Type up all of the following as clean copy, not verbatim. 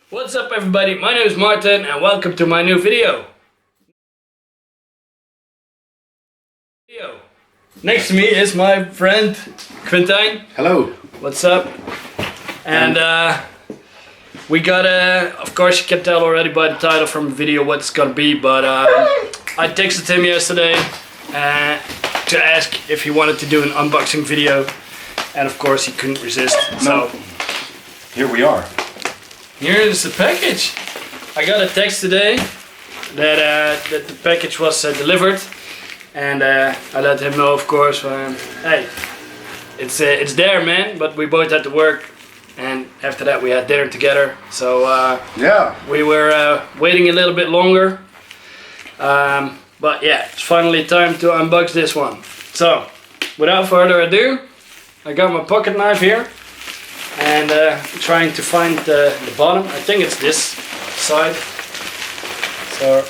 What's up everybody, my name is Martin and welcome to my new video. Next to me is my friend Quintijn. Hello. What's up? And we got of course you can tell already by the title from the video what it's gonna be, but I texted him yesterday to ask if he wanted to do an unboxing video, and of course he couldn't resist. No. So here we are. Here is the package. I got a text today that the package was delivered, and I let him know, of course, hey, it's there, man. But we both had to work, and after that we had dinner together. So yeah, we were waiting a little bit longer. But yeah, it's finally time to unbox this one. So without further ado, I got my pocket knife here. And trying to find the bottom. I think it's this side. So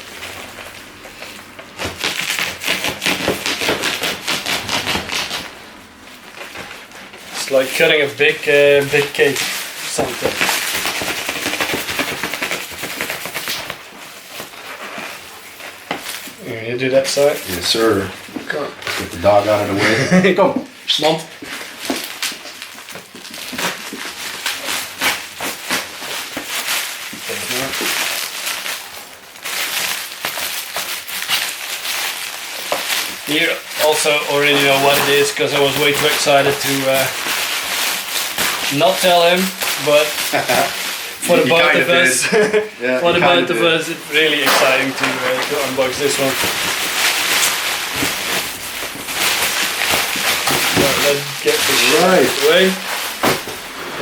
it's like cutting a big cake or something. You do that side? Yes, sir. Come on. Let's get the dog out of the way. Come, Mom. You also already know what it is, because I was way too excited to not tell him, but for the both of us, yeah, for the both of us, it's really exciting to unbox this one. So let's get this out of the way.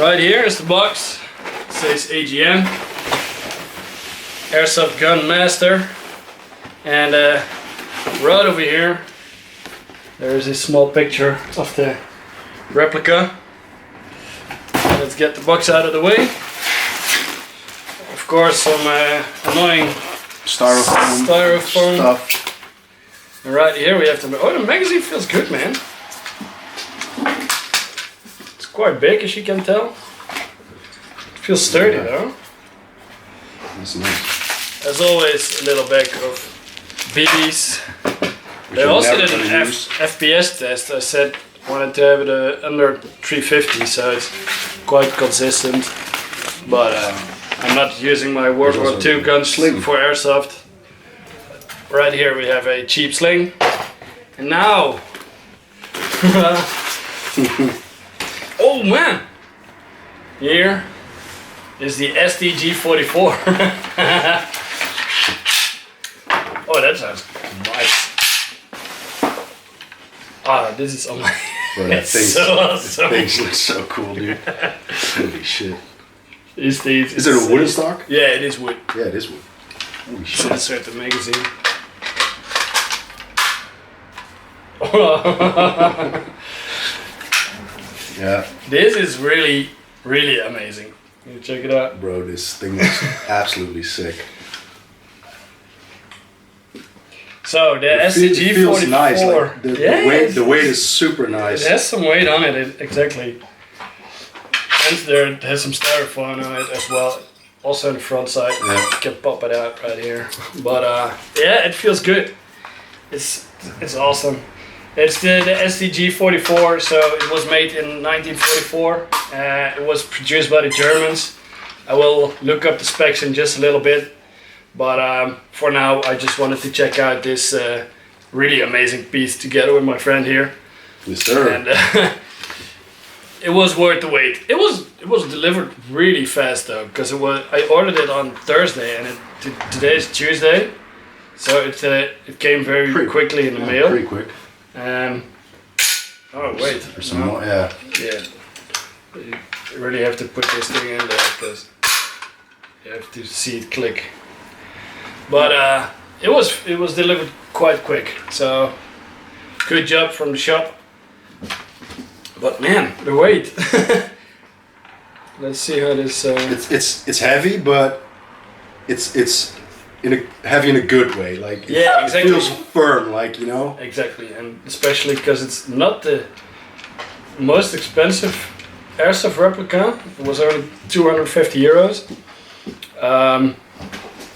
Right here is the box. It says AGM, Airsoft Gun Master, and right over here there is a small picture of the replica. Let's get the box out of the way. Of course, some annoying styrofoam stuff. And right here we have the... Oh, the magazine feels good, man. It's quite big, as you can tell. It feels sturdy, though. That's nice. As always, a little bag of BBs. They also did an FPS test. I said wanted to have it under 350, so it's quite consistent. But I'm not using my World War II gun sling for airsoft. Right here we have a cheap sling. And now... oh man! Here is the STG-44. Oh, that sounds nice. Ah, this is on my... Bro, that thing so awesome. looks so cool, dude. Holy shit. Is it a wooden stock? Yeah, it is wood. Yeah, it is wood. Holy shit. Insert the magazine. Yeah. This is really, really amazing. You check it out. Bro, this thing looks absolutely sick. So the STG-44 feels nice. Like the weight is super nice. It has some weight on it, exactly. And there it has some styrofoam on it as well. Also on the front side. Yeah. You can pop it out right here. But yeah, it feels good. It's awesome. It's the STG-44, so it was made in 1944. It was produced by the Germans. I will look up the specs in just a little bit. But for now, I just wanted to check out this really amazing piece together with my friend here. Yes, sir. And it was worth the wait. It was delivered really fast though, because I ordered it on Thursday, and today is Tuesday, so it came very quickly in the mail. Pretty quick. Oh wait. There's some more, yeah. Yeah. You really have to put this thing in there, because you have to see it click. But it was delivered quite quick, so good job from the shop. But man, the weight. Let's see how this. It's heavy, but it's heavy in a good way. Like yeah, exactly. It feels firm, like, you know. Exactly, and especially because it's not the most expensive airsoft replica. It was only 250 euros.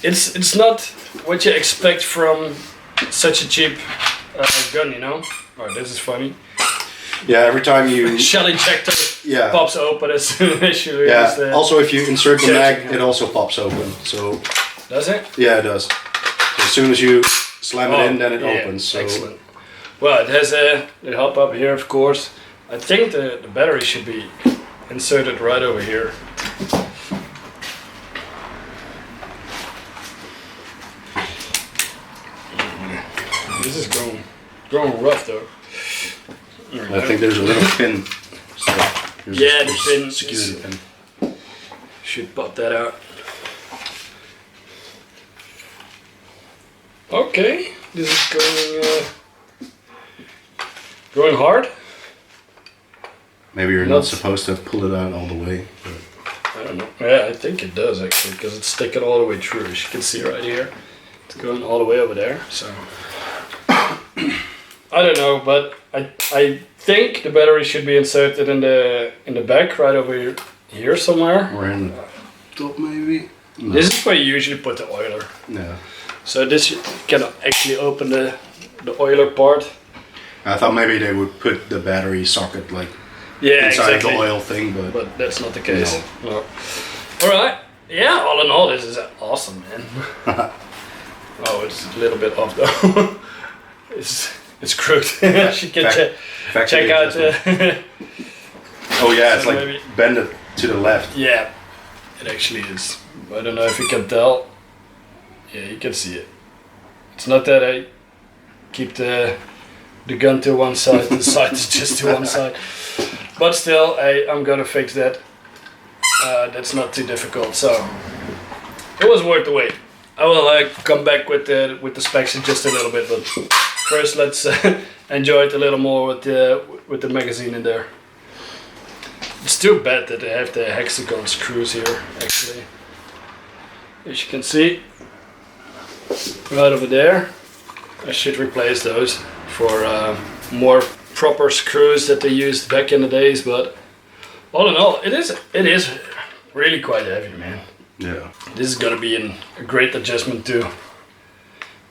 It's not what you expect from such a cheap gun, you know. Oh, this is funny. Yeah, every time you Shell ejector pops open as soon as you use the... Also, if you insert the mag, charging it also pops open. So does it? yeah, it does. So as soon as you slam it in, then it opens. So excellent. Well, it has the hop up here, of course. I think the battery should be inserted right over here. This is growing rough though. I think there's a little pin. So yeah, the pin. Security pin. Should pop that out. Okay, this is going hard. Maybe you're not supposed to pull it out all the way. But I don't know. Yeah, I think it does actually, because it's sticking all the way through. As you can see right here, it's going all the way over there. So I don't know, but I think the battery should be inserted in the back right over here somewhere. or in the top, maybe. No. This is where you usually put the oiler. Yeah. So this can actually open the oiler part. I thought maybe they would put the battery socket like Yeah, inside exactly. the oil thing, but that's not the case. No. All right. Yeah. All in all, this is awesome, man. Oh, it's a little bit off though. it's crooked. You can check out. Oh yeah, it's so like maybe, bended to the left. Yeah, it actually is. I don't know if you can tell. Yeah, you can see it. It's not that I keep the gun to one side, the sight is just to one side. But still, I'm gonna fix that. That's not too difficult, so it was worth the wait. I will come back with the specs in just a little bit, but first let's enjoy it a little more with the magazine in there. It's too bad that they have the hexagon screws here, actually. As you can see, right over there. I should replace those for more proper screws that they used back in the days, but all in all, it is really quite heavy, man. Yeah. This is gonna be a great adjustment to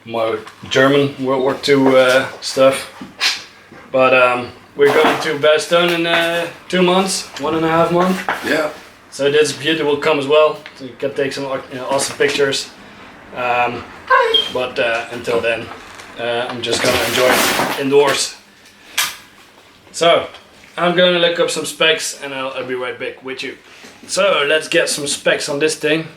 my German World War II stuff. But we're going to Bastogne in 2 months, 1.5 months. Yeah. So this beauty will come as well. So you can take some awesome pictures. But until then, I'm just gonna enjoy it indoors. So I'm gonna look up some specs and I'll be right back with you. So let's get some specs on this thing.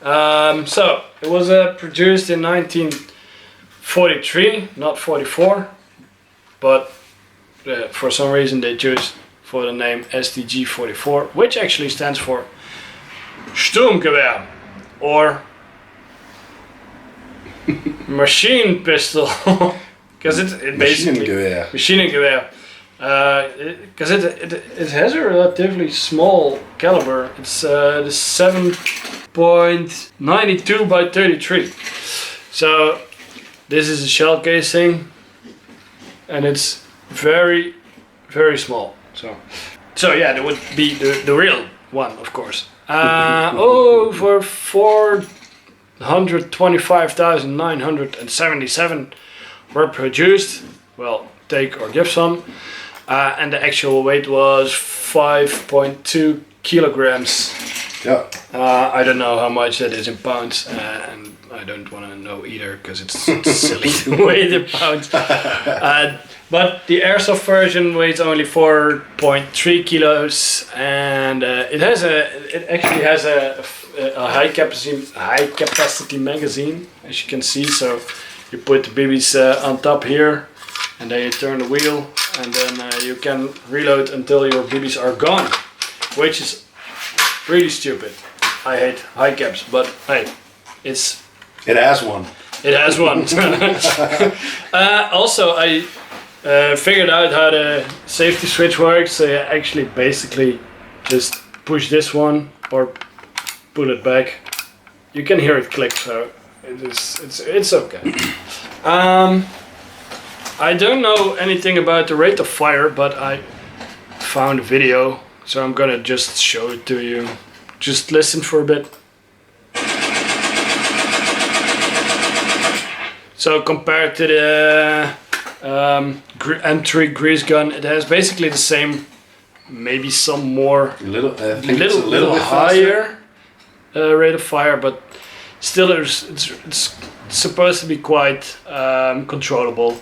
So it was produced in 1943, not 44, but for some reason they chose for the name STG-44, which actually stands for Sturmgewehr or machine pistol, because it basically Maschinengewehr, because it has a relatively small caliber. It's the 7.92 by 33. So this is a shell casing, and it's very, very small. So yeah, that would be the real one, of course. Over 425,977 were produced. Well, take or give some. And the actual weight was 5.2 kilograms. Yeah. I don't know how much that is in pounds, and I don't want to know either because it's silly to weigh it in pounds. But the airsoft version weighs only 4.3 kilos, and it actually has a high capacity magazine, as you can see. So you put the BBs on top here, and then you turn the wheel, and then you can reload until your BBs are gone, which is really stupid. I hate high caps, but hey, it has one. It has one. Also, I figured out how the safety switch works. So you actually basically just push this one or pull it back. You can hear it click, so it's okay. I don't know anything about the rate of fire, but I found a video, so I'm gonna just show it to you. Just listen for a bit. So compared to the M3 grease gun, it has basically the same, maybe some more, I think it's a little bit higher rate of fire, but still it's supposed to be quite controllable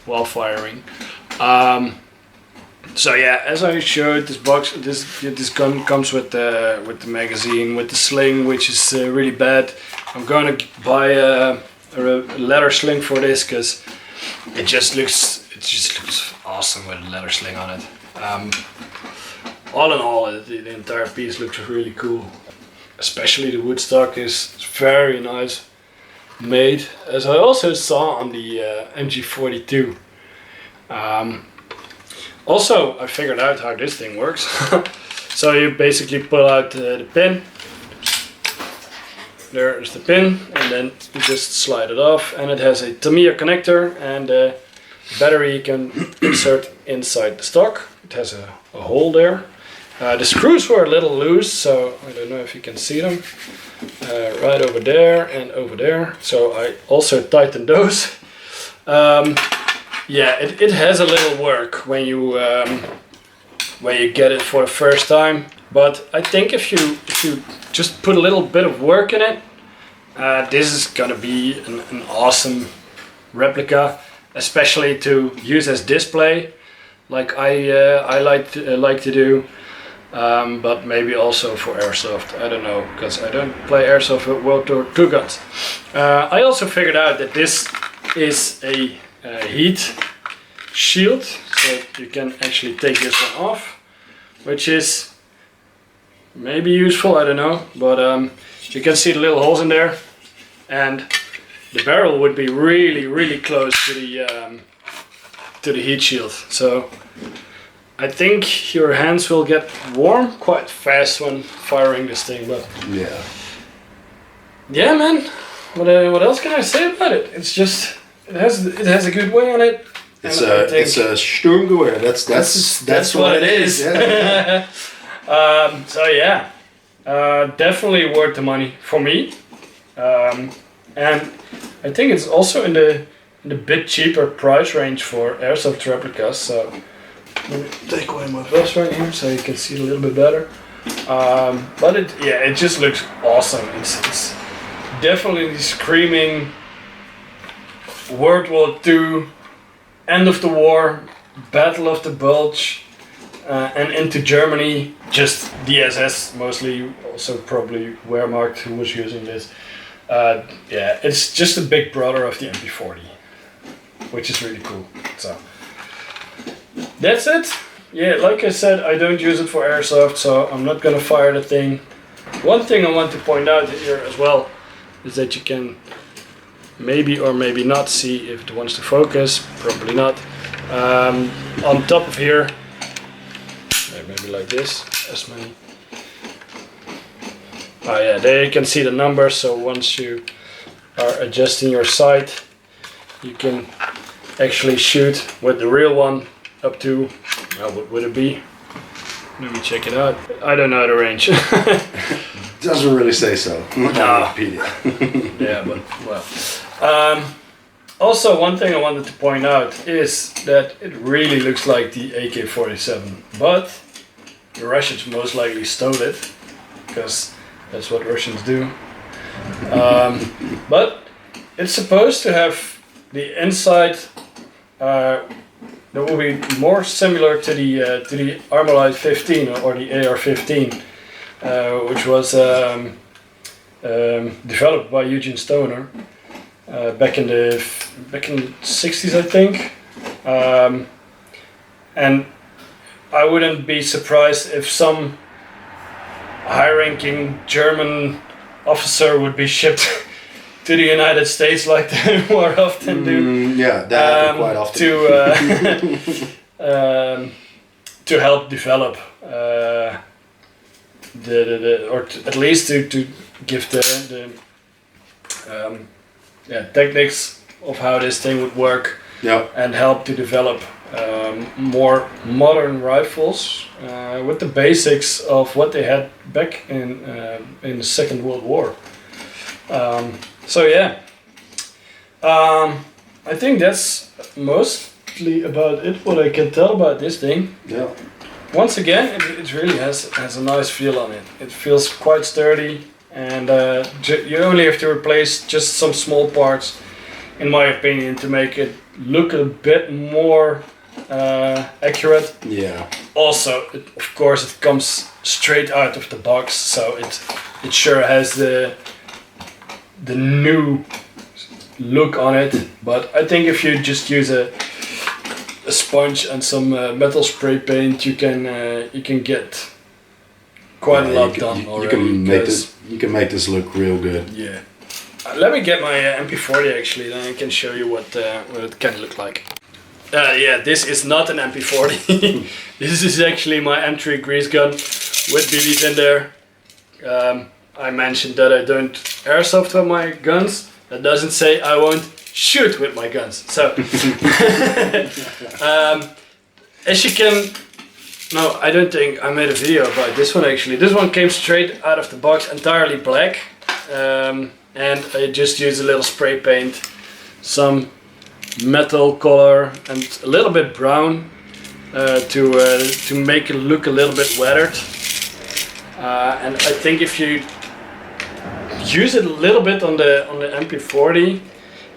while firing. So yeah, as I showed, this gun comes with the magazine, with the sling, which is really bad. I'm gonna buy a leather sling for this because it just looks awesome with a leather sling on it. All in all, the entire piece looks really cool. Especially the wood stock is very nice made, as I also saw on the MG42. Also, I figured out how this thing works. So you basically pull out the pin. There's the pin, and then you just slide it off, and it has a Tamiya connector and a battery you can insert inside the stock. It has a hole there. The screws were a little loose, so I don't know if you can see them. Right over there and over there. So I also tightened those. Yeah, it has a little work when you get it for the first time. But I think if you just put a little bit of work in it, this is gonna be an awesome replica, especially to use as display, like I like to do. But maybe also for airsoft, I don't know, because I don't play airsoft with World War II guns. I also figured out that this is a heat shield, so you can actually take this one off, which is maybe useful, I don't know, but you can see the little holes in there, and the barrel would be really close to the heat shield. So I think your hands will get warm quite fast when firing this thing, but yeah, man. What else can I say about it? It's just it has a good way on it. It's a Sturmgewehr. That's what it is. Yeah. So yeah, definitely worth the money for me, and I think it's also in the bit cheaper price range for airsoft replicas. So let me take away my vest right here so you can see it a little bit better. But it just looks awesome. It's definitely screaming World War II, end of the war, Battle of the Bulge, and into Germany. Just DSS mostly, also probably Wehrmacht who was using this. Yeah, it's just a big brother of the MP40, which is really cool. So that's it. Yeah, like I said, I don't use it for airsoft, so I'm not gonna fire the thing. One thing I want to point out here as well is that you can maybe or maybe not see if it wants to focus, probably not. On top of here, maybe like this, as many. Oh yeah, there you can see the numbers, so once you are adjusting your sight, you can actually shoot with the real one up to, what would it be? Let me check it out. I don't know the range. Doesn't really say so. On Wikipedia. Yeah, but well. Also, one thing I wanted to point out is that it really looks like the AK-47, but the Russians most likely stole it, because that's what Russians do. But it's supposed to have the inside that will be more similar to the Armalite 15 or the AR-15, which was developed by Eugene Stoner back in the 60s, I think. And I wouldn't be surprised if some high-ranking German officer would be shipped to the United States, like they more often do. Yeah, that happens quite often. To help develop at least to give the techniques of how this thing would work, and help to develop more modern rifles with the basics of what they had back in the Second World War. So yeah, I think that's mostly about it. What I can tell about this thing. Yeah. Once again, it really has a nice feel on it. It feels quite sturdy, and you only have to replace just some small parts, in my opinion, to make it look a bit more accurate. Yeah. Also, of course, it comes straight out of the box, so it sure has the new look on it. But I think if you just use a sponge and some metal spray paint, you can get quite a lot done already. You can make this look real good. Yeah. Let me get my MP40 actually, then I can show you what it can look like. Yeah, this is not an MP40. This is actually my M3 grease gun with BBs in there. I mentioned that I don't airsoft with my guns. That doesn't say I won't shoot with my guns. So, as you can, no, I don't think I made a video about this one actually. This one came straight out of the box, entirely black, and I just used a little spray paint, some metal color, and a little bit brown to make it look a little bit weathered. And I think if you use it a little bit on the MP40,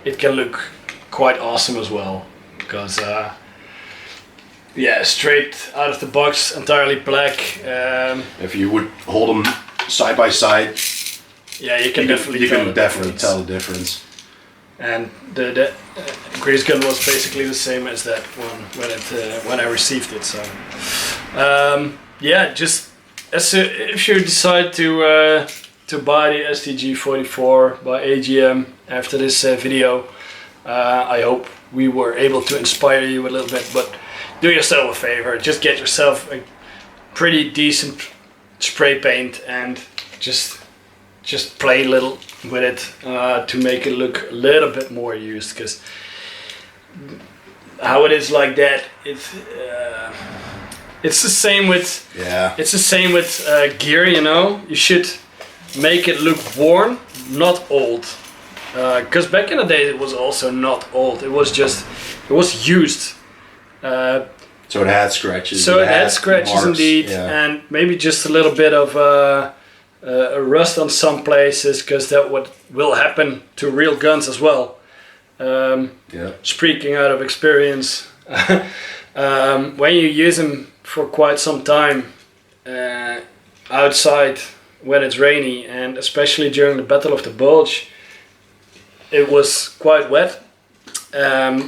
it can look quite awesome as well, because yeah, straight out of the box, entirely black. If you would hold them side by side, yeah, you can definitely tell the difference. And the grease gun was basically the same as that one when I received it. So yeah, just if you decide to buy the STG-44 by AGM after this video, I hope we were able to inspire you a little bit. But do yourself a favor, just get yourself a pretty decent spray paint and just play a little with it to make it look a little bit more used, because how it is like that, it's the same with gear, you know. You should make it look worn, not old, because back in the day it was also not old, it was used. So it had scratches. So it had scratches marks, indeed, yeah. And maybe just a little bit of a rust on some places, because that will happen to real guns as well. Yeah. Speaking out of experience, when you use them for quite some time outside when it's rainy, and especially during the Battle of the Bulge, it was quite wet.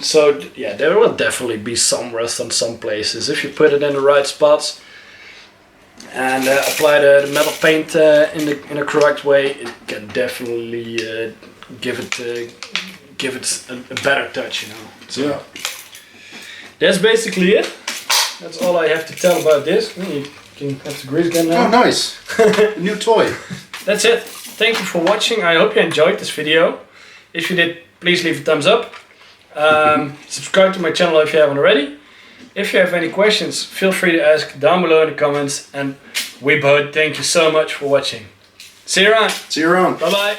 So yeah, there will definitely be some rust on some places. If you put it in the right spots and apply the metal paint in a correct way, it can definitely give it a better touch, you know. So yeah, that's basically it. That's all I have to tell about this. You can have the grease gun now. Oh, nice! A new toy. That's it. Thank you for watching. I hope you enjoyed this video. If you did, please leave a thumbs up. Subscribe to my channel if you haven't already. If you have any questions, feel free to ask down below in the comments. And we both thank you so much for watching. See you around. See you around. Bye bye.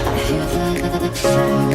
I hear the